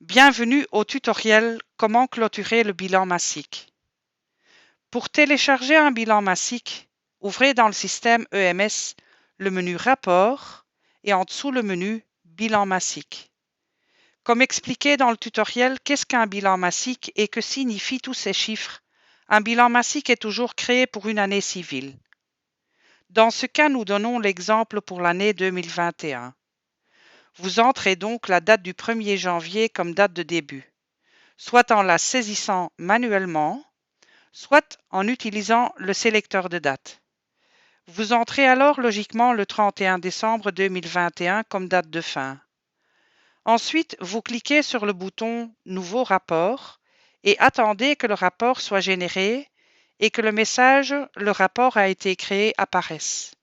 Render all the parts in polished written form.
Bienvenue au tutoriel Comment clôturer le bilan MASIC. Pour télécharger un bilan MASIC, ouvrez dans le système EMS le menu Rapport et en dessous le menu Bilan MASIC. Comme expliqué dans le tutoriel, qu'est-ce qu'un bilan MASIC et que signifient tous ces chiffres? Un bilan MASIC est toujours créé pour une année civile. Dans ce cas, nous donnons l'exemple pour l'année 2021. Vous entrez donc la date du 1er janvier comme date de début, soit en la saisissant manuellement, soit en utilisant le sélecteur de date. Vous entrez alors logiquement le 31 décembre 2021 comme date de fin. Ensuite, vous cliquez sur le bouton « Nouveau rapport » et attendez que le rapport soit généré et que le message « Le rapport a été créé » apparaisse.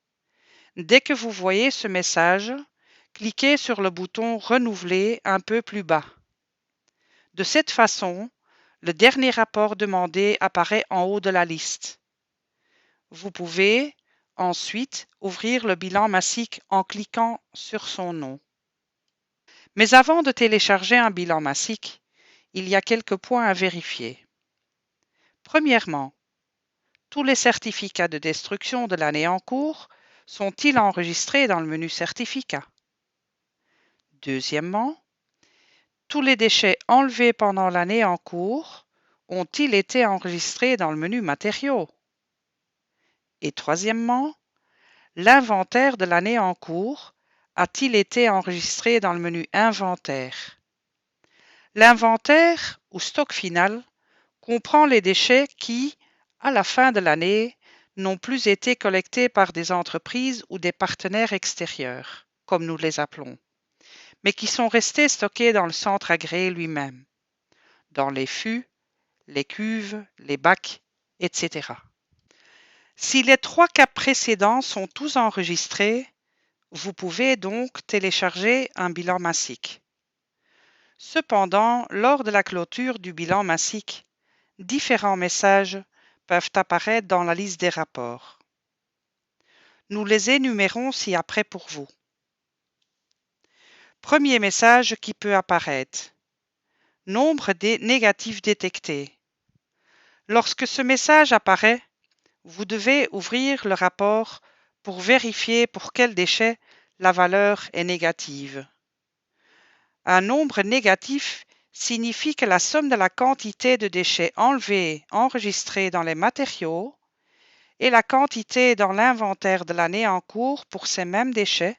Dès que vous voyez ce message, cliquez sur le bouton « Renouveler » un peu plus bas. De cette façon, le dernier rapport demandé apparaît en haut de la liste. Vous pouvez ensuite ouvrir le bilan MASIC en cliquant sur son nom. Mais avant de télécharger un bilan MASIC, il y a quelques points à vérifier. Premièrement, tous les certificats de destruction de l'année en cours sont-ils enregistrés dans le menu Certificats? Deuxièmement, tous les déchets enlevés pendant l'année en cours ont-ils été enregistrés dans le menu Matériaux? Et troisièmement, l'inventaire de l'année en cours a-t-il été enregistré dans le menu Inventaire? L'inventaire ou stock final comprend les déchets qui, à la fin de l'année, n'ont plus été collectés par des entreprises ou des partenaires extérieurs, comme nous les appelons, mais qui sont restés stockés dans le centre agréé lui-même, dans les fûts, les cuves, les bacs, etc. Si les trois cas précédents sont tous enregistrés, vous pouvez donc télécharger un bilan MASIC. Cependant, lors de la clôture du bilan MASIC, différents messages peuvent apparaître dans la liste des rapports. Nous les énumérons ci-après pour vous. Premier message qui peut apparaître. Nombre des négatifs détectés. Lorsque ce message apparaît, vous devez ouvrir le rapport pour vérifier pour quel déchet la valeur est négative. Un nombre négatif signifie que la somme de la quantité de déchets enlevés enregistrés dans les matériaux et la quantité dans l'inventaire de l'année en cours pour ces mêmes déchets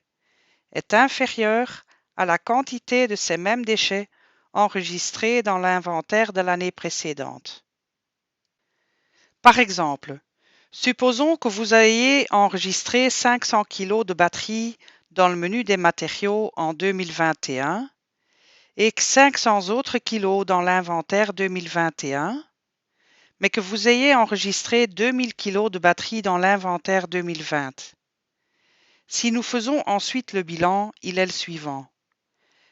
est inférieure à la quantité de ces mêmes déchets enregistrés dans l'inventaire de l'année précédente. Par exemple, supposons que vous ayez enregistré 500 kg de batterie dans le menu des matériaux en 2021 et que 500 autres kilos dans l'inventaire 2021, mais que vous ayez enregistré 2000 kg de batterie dans l'inventaire 2020. Si nous faisons ensuite le bilan, il est le suivant.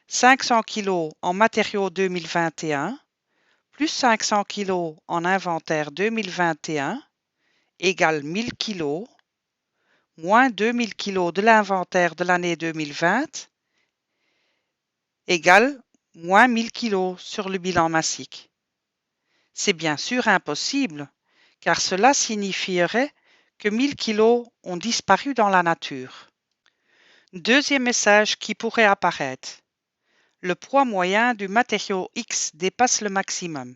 500 kg en matériaux 2021 plus 500 kg en inventaire 2021 égale 1000 kg, moins 2000 kg de l'inventaire de l'année 2020 égale moins 1000 kg sur le bilan MASIC. C'est bien sûr impossible, car cela signifierait que 1000 kg ont disparu dans la nature. Deuxième message qui pourrait apparaître. Le poids moyen du matériau X dépasse le maximum.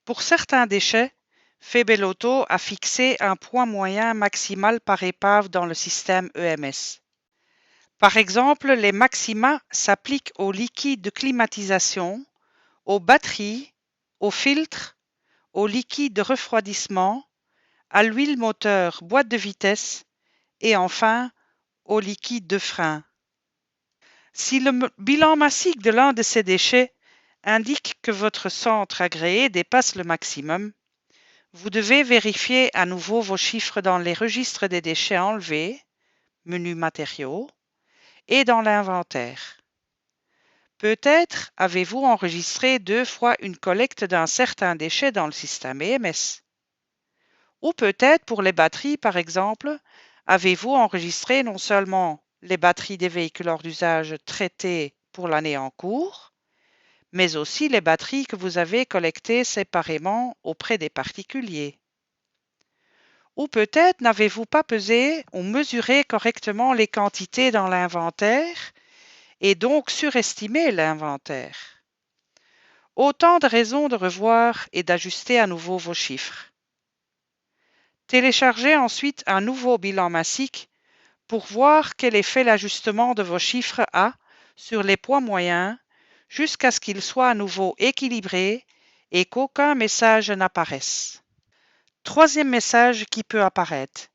Pour certains déchets, Febeloto a fixé un poids moyen maximal par épave dans le système EMS. Par exemple, les maxima s'appliquent aux liquides de climatisation, aux batteries, aux filtres, aux liquides de refroidissement, à l'huile moteur boîte de vitesse et enfin aux liquides de frein. Si le bilan MASIC de l'un de ces déchets indique que votre centre agréé dépasse le maximum, vous devez vérifier à nouveau vos chiffres dans les registres des déchets enlevés, menu matériaux, et dans l'inventaire. Peut-être avez-vous enregistré 2 fois une collecte d'un certain déchet dans le système EMS. Ou peut-être pour les batteries, par exemple, avez-vous enregistré non seulement les batteries des véhicules hors d'usage traitées pour l'année en cours, mais aussi les batteries que vous avez collectées séparément auprès des particuliers. Ou peut-être n'avez-vous pas pesé ou mesuré correctement les quantités dans l'inventaire et donc surestimé l'inventaire. Autant de raisons de revoir et d'ajuster à nouveau vos chiffres. Téléchargez ensuite un nouveau bilan massique pour voir quel effet l'ajustement de vos chiffres a sur les poids moyens jusqu'à ce qu'ils soient à nouveau équilibrés et qu'aucun message n'apparaisse. Troisième message qui peut apparaître.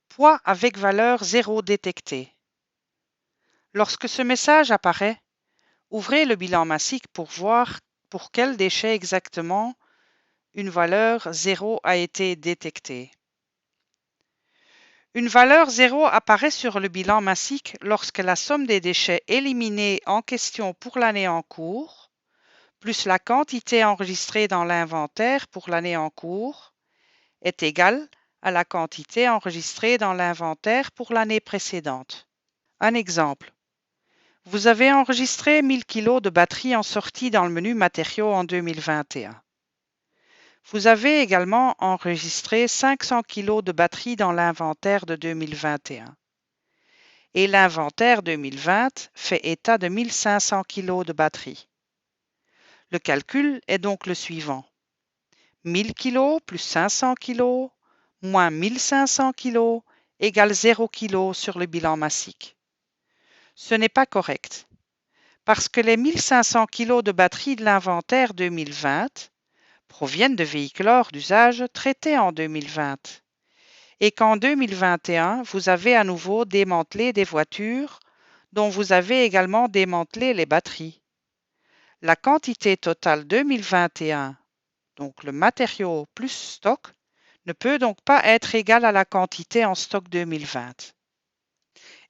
Poids avec valeur 0 détecté. Lorsque ce message apparaît, ouvrez le bilan massique pour voir pour quel déchet exactement une valeur 0 a été détectée. Une valeur 0 apparaît sur le bilan massique lorsque la somme des déchets éliminés en question pour l'année en cours, plus la quantité enregistrée dans l'inventaire pour l'année en cours, est égale à la quantité enregistrée dans l'inventaire pour l'année précédente. Un exemple. Vous avez enregistré 1000 kg de batterie en sortie dans le menu matériaux en 2021. Vous avez également enregistré 500 kg de batterie dans l'inventaire de 2021. Et l'inventaire 2020 fait état de 1500 kg de batterie. Le calcul est donc le suivant. 1000 kg plus 500 kg moins 1500 kg égale 0 kg sur le bilan massique. Ce n'est pas correct, parce que les 1500 kg de batterie de l'inventaire 2020 proviennent de véhicules hors d'usage traités en 2020 et qu'en 2021, vous avez à nouveau démantelé des voitures dont vous avez également démantelé les batteries. La quantité totale 2021, donc le matériau plus stock, ne peut donc pas être égale à la quantité en stock 2020.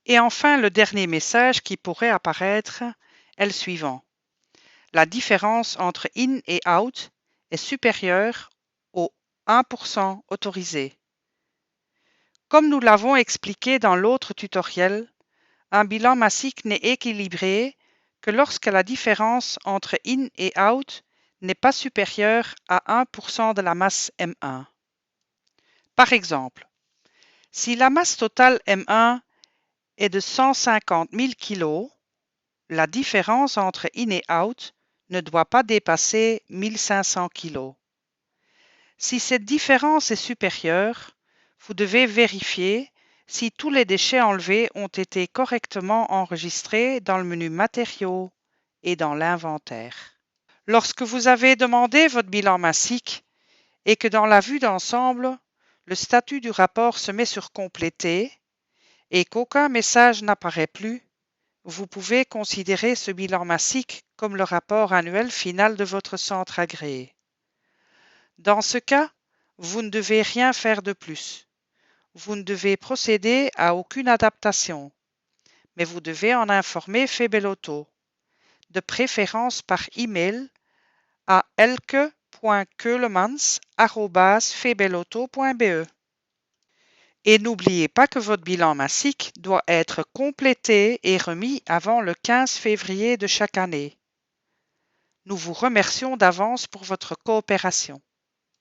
Et enfin, le dernier message qui pourrait apparaître est le suivant. La différence entre in et out est supérieure au 1% autorisé. Comme nous l'avons expliqué dans l'autre tutoriel, un bilan massique n'est équilibré que lorsque la différence entre in et out n'est pas supérieure à 1% de la masse M1. Par exemple, si la masse totale M1 est de 150 000 kg, la différence entre in et out ne doit pas dépasser 1500 kg. Si cette différence est supérieure, vous devez vérifier si tous les déchets enlevés ont été correctement enregistrés dans le menu matériaux et dans l'inventaire. Lorsque vous avez demandé votre bilan massique et que dans la vue d'ensemble, le statut du rapport se met sur compléter et qu'aucun message n'apparaît plus, vous pouvez considérer ce bilan massique comme le rapport annuel final de votre centre agréé. Dans ce cas, vous ne devez rien faire de plus. Vous ne devez procéder à aucune adaptation, mais vous devez en informer Febeloto, de préférence par email à elke.keulemans@febeloto.be. Et n'oubliez pas que votre bilan massique doit être complété et remis avant le 15 février de chaque année. Nous vous remercions d'avance pour votre coopération.